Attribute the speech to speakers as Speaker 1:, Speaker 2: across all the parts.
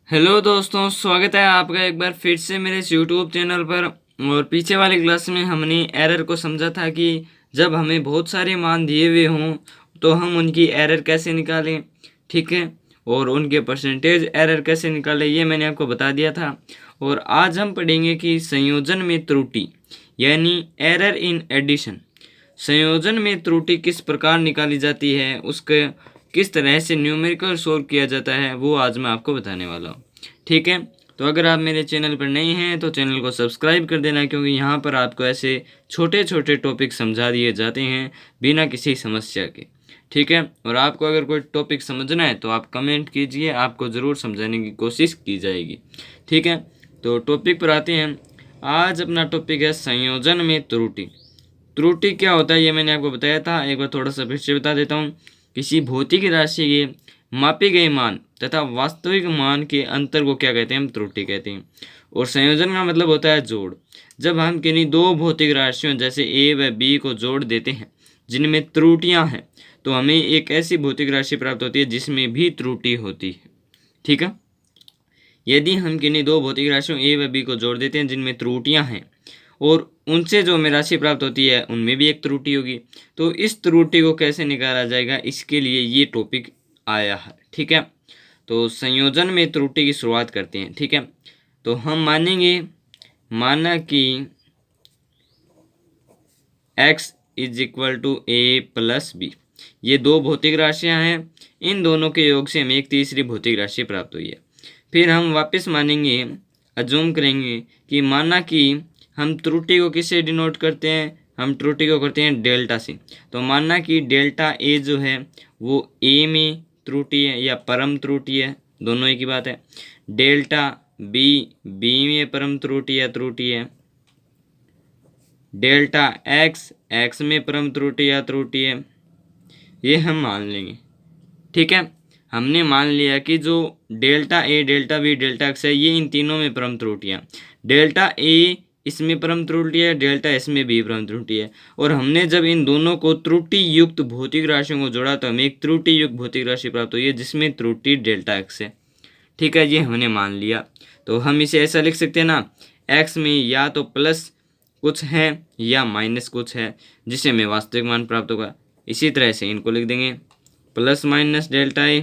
Speaker 1: Hello दोस्तों, स्वागत है आपका एक बार फिर से मेरे इस यूट्यूब चैनल पर। और पीछे वाली क्लास में हमने एरर को समझा था कि जब हमें बहुत सारे मान दिए हुए हों तो हम उनकी एरर कैसे निकालें, ठीक है। और उनके परसेंटेज एरर कैसे निकालें, ये मैंने आपको बता दिया था। और आज हम पढ़ेंगे कि संयोजन में त्रुटि यानी एरर इन एडिशन, संयोजन में त्रुटि किस प्रकार निकाली जाती है, उसके किस तरह से न्यूमेरिकल सोल्व किया जाता है, वो आज मैं आपको बताने वाला हूँ, ठीक है। तो अगर आप मेरे चैनल पर नए हैं तो चैनल को सब्सक्राइब कर देना, क्योंकि यहाँ पर आपको ऐसे छोटे छोटे टॉपिक समझा दिए जाते हैं बिना किसी समस्या के, ठीक है। और आपको अगर कोई टॉपिक समझना है तो आप कमेंट कीजिए, आपको ज़रूर समझाने की कोशिश की जाएगी, ठीक है। तो टॉपिक पर आते हैं। आज अपना टॉपिक है संयोजन में त्रुटि। त्रुटि क्या होता है ये मैंने आपको बताया था, एक बार थोड़ा सा फिर से बता देता हूँ। किसी भौतिक राशि के मापे गए मान तथा वास्तविक मान के अंतर को क्या कहते हैं, हम त्रुटि कहते हैं। और संयोजन का मतलब होता है जोड़। जब हम किन्हीं दो भौतिक राशियों जैसे ए व बी को जोड़ देते हैं जिनमें त्रुटियां हैं, तो हमें एक ऐसी भौतिक राशि प्राप्त होती है जिसमें भी त्रुटि होती है, ठीक है। यदि हम किन्हीं दो भौतिक राशियों ए व बी को जोड़ देते हैं जिनमें त्रुटियां हैं और उनसे जो हमें राशि प्राप्त होती है उनमें भी एक त्रुटि होगी, तो इस त्रुटि को कैसे निकाला जाएगा, इसके लिए ये टॉपिक आया है, ठीक है। तो संयोजन में त्रुटि की शुरुआत करते हैं, ठीक है। तो हम माना कि x is equal to a plus b, ये दो भौतिक राशियां हैं। इन दोनों के योग से हमें एक तीसरी भौतिक राशि प्राप्त हुई है। फिर हम वापस मानेंगे, अज्यूम करेंगे कि माना कि हम त्रुटि को किससे डिनोट करते हैं, हम त्रुटि को करते हैं डेल्टा से। तो माना कि डेल्टा ए जो है वो ए में त्रुटि है या परम त्रुटि है, दोनों एक ही बात है। डेल्टा बी बी में परम त्रुटि या त्रुटि है। डेल्टा एक्स एक्स में परम त्रुटि या त्रुटि है, ये हम मान लेंगे, ठीक है। हमने मान लिया कि जो delta A delta B delta x है ये इन तीनों में परम त्रुटियाँ, डेल्टा ए इसमें परम त्रुटि है, डेल्टा इसमें भी परम त्रुटि है। और हमने जब इन दोनों को त्रुटि युक्त भौतिक राशियों को जोड़ा तो हमें एक त्रुटि युक्त भौतिक राशि प्राप्त हुई है जिसमें त्रुटि डेल्टा एक्स है, ठीक है। ये हमने मान लिया। तो हम इसे ऐसा लिख सकते हैं ना, एक्स में या तो प्लस कुछ है या माइनस कुछ है जिसे हमें वास्तविक मान प्राप्त होगा। इसी तरह से इनको लिख देंगे प्लस माइनस डेल्टा ए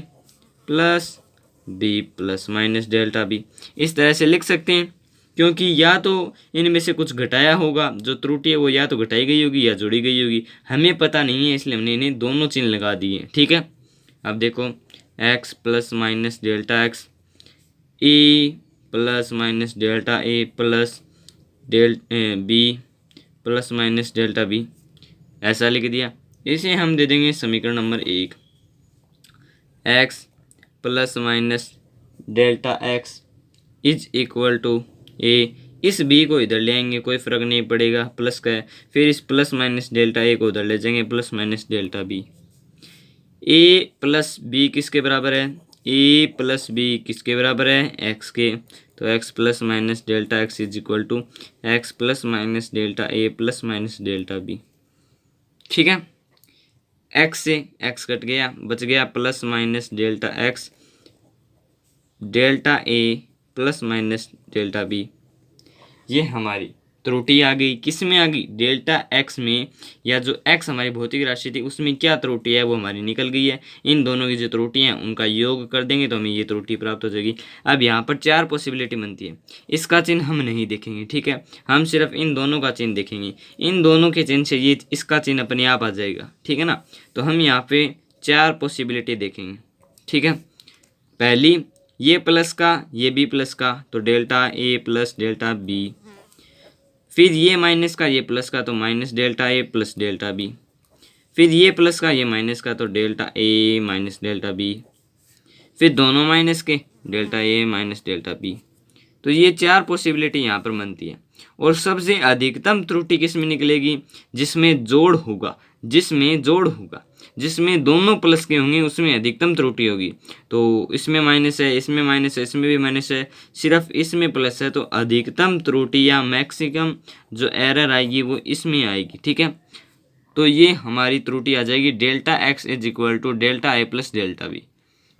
Speaker 1: plus B plus minus delta B, इस तरह से लिख सकते हैं। क्योंकि या तो इनमें से कुछ घटाया होगा, जो त्रुटि है वो या तो घटाई गई होगी या जोड़ी गई होगी, हमें पता नहीं है, इसलिए हमने इन्हें दोनों चिन्ह लगा दिए, ठीक है। अब देखो X plus minus delta X, A plus minus delta A plus B plus minus delta B, ऐसा लिख दिया। इसे हम दे देंगे समीकरण number 1, X plus minus delta x is equal to A. इस बी को इधर ले आएंगे, कोई फ़र्क नहीं पड़ेगा, प्लस का है। फिर इस प्लस माइनस डेल्टा ए को उधर ले जाएंगे, प्लस माइनस डेल्टा बी। ए प्लस बी किसके बराबर है, ए प्लस बी किसके बराबर है, एक्स के। तो X plus minus delta x is equal to X plus minus delta A plus minus delta B, ठीक है। एक्स से एक्स कट गया, बच गया plus minus delta X delta ए प्लस माइनस डेल्टा बी। ये हमारी त्रुटि आ गई, किस में आ गई, डेल्टा एक्स में, या जो एक्स हमारी भौतिक राशि थी उसमें क्या त्रुटि है वो हमारी निकल गई है। इन दोनों की जो त्रुटि हैं उनका योग कर देंगे तो हमें ये त्रुटि प्राप्त हो जाएगी। अब यहाँ पर 4 पॉसिबिलिटी बनती है, इसका चिन्ह हम नहीं देखेंगे, ठीक है। हम सिर्फ इन दोनों का चिन्ह देखेंगे, इन दोनों के चिन्ह से ये इसका चिन्ह अपने आप आ जाएगा, ठीक है ना। तो हम यहाँ पे 4 पॉसिबिलिटी देखेंगे, ठीक है। पहली, ये प्लस का ये बी प्लस का, तो delta A plus delta B. फिर ये माइनस का ये प्लस का, तो माइनस डेल्टा ए प्लस डेल्टा बी। फिर ये प्लस का ये माइनस का, तो delta A minus delta B. फिर दोनों माइनस के, delta A minus delta B. तो ये 4 पॉसिबिलिटी यहाँ पर बनती है। और सबसे अधिकतम त्रुटि किस में निकलेगी, जिसमें जोड़ होगा, जिसमें दोनों प्लस के होंगे उसमें अधिकतम त्रुटि होगी। तो इसमें माइनस है, इसमें माइनस है, इसमें भी माइनस है, सिर्फ इसमें प्लस है, तो अधिकतम त्रुटि या मैक्सिमम जो एरर आएगी वो इसमें आएगी, ठीक है। तो ये हमारी त्रुटि आ जाएगी delta x is equal to delta A plus delta B,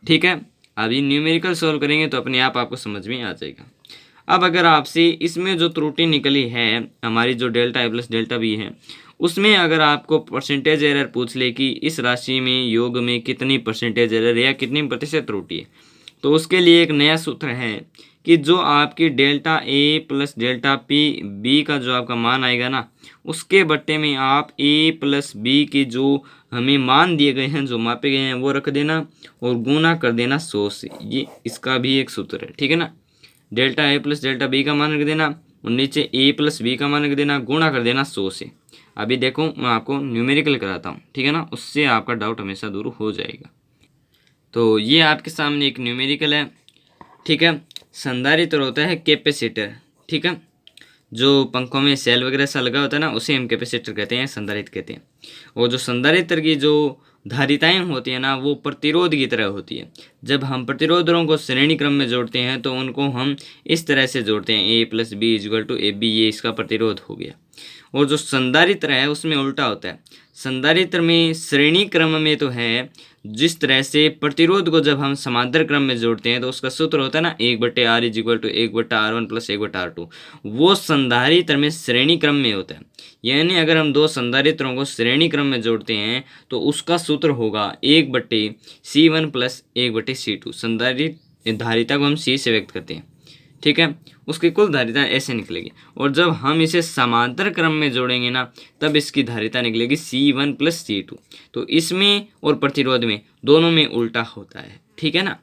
Speaker 1: ठीक है। अभी न्यूमेरिकल सॉल्व करेंगे तो अपने आप आपको समझ में आ जाएगा। अब अगर आपसे इसमें जो त्रुटि निकली है हमारी, जो delta A plus delta B है, उसमें अगर आपको परसेंटेज एरर पूछ ले कि इस राशि में योग में कितनी परसेंटेज एरर या कितनी प्रतिशत त्रुटि है, तो उसके लिए एक नया सूत्र है कि जो आपकी delta A plus delta P B का जो आपका मान आएगा ना, उसके बट्टे में आप ए प्लस बी की जो हमें मान दिए गए हैं, जो मापे गए हैं, वो रख देना और गुना कर देना 100 से। ये इसका भी एक सूत्र है, ठीक है ना। Delta A plus delta B का मान रख देना और नीचे ए प्लस बी का मान रख देना, गुणा कर देना 100 से। अभी देखो मैं आपको न्यूमेरिकल कराता हूँ, ठीक है ना, उससे आपका डाउट हमेशा दूर हो जाएगा। तो ये आपके सामने एक न्यूमेरिकल है, ठीक है। संधारित्र होता है कैपेसिटर, ठीक है। जो पंखों में सेल वगैरह सा लगा होता है ना, उसे हम कैपेसिटर कहते हैं, संधारित्र कहते हैं। और जो संधारित्र की जो धारिताएं होती है ना, वो प्रतिरोध की तरह होती है। जब हम प्रतिरोधों को श्रेणी क्रम में जोड़ते हैं तो उनको हम इस तरह से जोड़ते हैं, A plus B equal to A B, ये इसका प्रतिरोध हो गया। और जो संधारित्र है उसमें उल्टा होता है। संधारित्र में श्रेणी क्रम में तो है, जिस तरह से प्रतिरोध को जब हम समांतर क्रम में जोड़ते हैं तो उसका सूत्र होता है ना, 1/R is equal to 1/R1 plus 1/R2, वो संधारित्र में श्रेणी क्रम में होता है। यानी अगर हम दो संधारित्रों को श्रेणी क्रम में जोड़ते हैं तो उसका सूत्र होगा 1/C1 प्लस 1/C2। संधारित्र धारिता को हम C से व्यक्त करते हैं, ठीक है। उसकी कुल धारिता ऐसे निकलेगी। और जब हम इसे समांतर क्रम में जोड़ेंगे ना, तब इसकी धारिता निकलेगी C1 प्लस C2। तो इसमें और प्रतिरोध में दोनों में उल्टा होता है, ठीक है ना।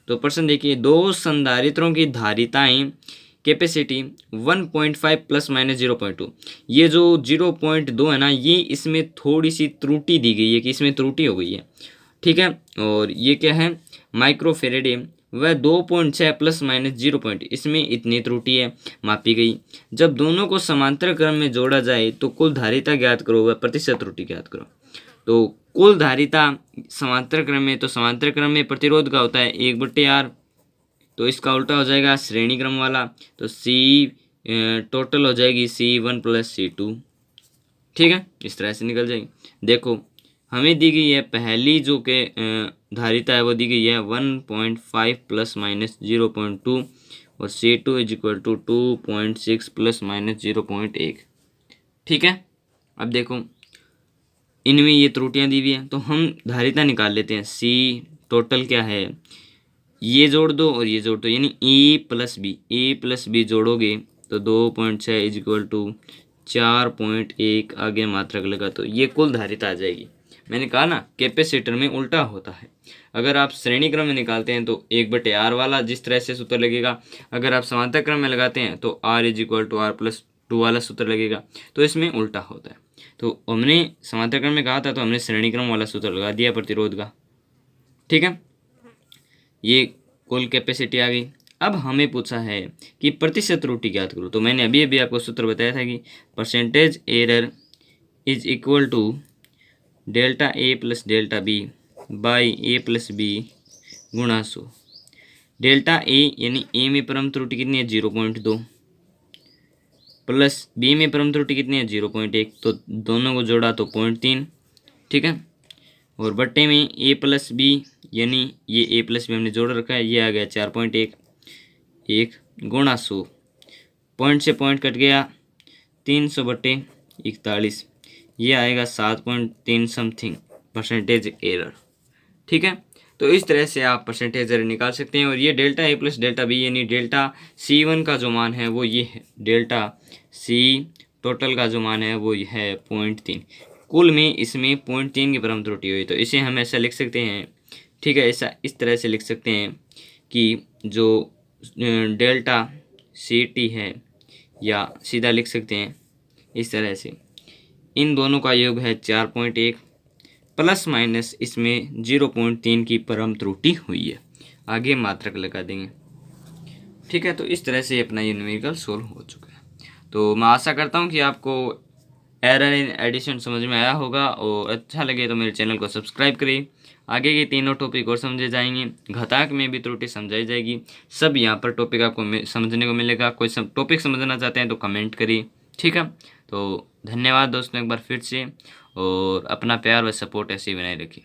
Speaker 1: तो प्रश्न देखिए, दो संधारित्रों की धारिताएं कैपेसिटी 1.5 प्लस माइनस 0.2, ये जो 0.2 है ना, ये इसमें थोड़ी सी त्रुटि दी गई है कि इसमें त्रुटि हो गई है, ठीक है। और ये क्या है, माइक्रोफेरेडे, वह 2.6 प्लस माइनस 0. इसमें इतनी त्रुटि है मापी गई। जब दोनों को समांतर क्रम में जोड़ा जाए तो कुल धारिता ज्ञात करो, वह प्रतिशत त्रुटि ज्ञात करो। तो कुल धारिता समांतर क्रम में, तो समांतर क्रम में प्रतिरोध का होता है 1/R, तो इसका उल्टा हो जाएगा श्रेणी क्रम वाला, तो C टोटल हो जाएगी C1 प्लस C2, ठीक है। इस तरह से निकल जाएगी। देखो हमें दी गई है पहली जो के धारिता है, वो दी गई है 1.5 प्लस माइनस 0.2 और C2 is equal to 2.6 plus minus 0.1, ठीक है। अब देखो इनमें ये त्रुटियां दी हुई हैं, तो हम धारिता निकाल लेते हैं। C टोटल क्या है, ये जोड़ दो और ये जोड़ दो, यानी ए प्लस बी जोड़ोगे तो 2.6 इज इक्वल टू 4.1, आगे मात्रक लगा तो ये कुल धारिता आ जाएगी। मैंने कहा ना, कैपेसिटर में उल्टा होता है। अगर आप श्रेणी क्रम में निकालते हैं तो 1/R वाला जिस तरह से सूत्र लगेगा, अगर आप समांतर क्रम में लगाते हैं तो R is equal to R plus 2 वाला सूत्र लगेगा, तो इसमें उल्टा होता है। तो हमने समांतर क्रम में कहा था, तो हमने श्रेणी क्रम वाला सूत्र लगा दिया प्रतिरोध का, ठीक है। ये कुल कैपेसिटी आ गई। अब हमें पूछा है कि प्रतिशत त्रुटि ज्ञात करो, तो मैंने अभी आपको सूत्र बताया था कि percentage error is equal to delta A plus delta b by a plus b गुणा 100। डेल्टा ए यानी ए में परम त्रुटि कितनी है, 0.2, प्लस बी में परम त्रुटि कितनी है, 0.1, तो दोनों को जोड़ा तो 0.3, ठीक है। और बट्टे में ए प्लस बी, यानी ये ए प्लस बी हमने जोड़ रखा है, ये आ गया 4.1, 1 गुणा 100, पॉइंट से पॉइंट कट गया, 300/41, ये आएगा 7.3 समथिंग परसेंटेज एरर, ठीक है। तो इस तरह से आप परसेंटेज एरर निकाल सकते हैं। और ये delta A plus delta B यानी डेल्टा C1 का जो मान है वो ये है, डेल्टा C टोटल का जो मान है वो है 0.3, कुल में इसमें 0.3 की परम त्रुटि हुई, तो इसे हम ऐसा लिख सकते हैं, ठीक है। ऐसा इस तरह से लिख सकते हैं कि जो डेल्टा CT है, या सीधा लिख सकते हैं इस तरह से, इन दोनों का योग है 4.1 प्लस माइनस इसमें 0.3 की परम त्रुटि हुई है, आगे मात्रक लगा देंगे, ठीक है। तो इस तरह से अपना ये न्यूमेरिकल सोल्व हो चुका है। तो मैं आशा करता हूँ कि आपको एरर इन एडिशन समझ में आया होगा, और अच्छा लगे तो मेरे चैनल को सब्सक्राइब करिए। आगे के तीनों टॉपिक और समझे जाएंगे, घातांक में भी त्रुटि समझाई जाएगी, सब यहाँ पर टॉपिक आपको समझने को मिलेगा। कोई सब टॉपिक समझना चाहते हैं तो कमेंट करिए, ठीक है। तो धन्यवाद दोस्तों एक बार फिर से, और अपना प्यार व सपोर्ट ऐसे ही बनाए रखिए।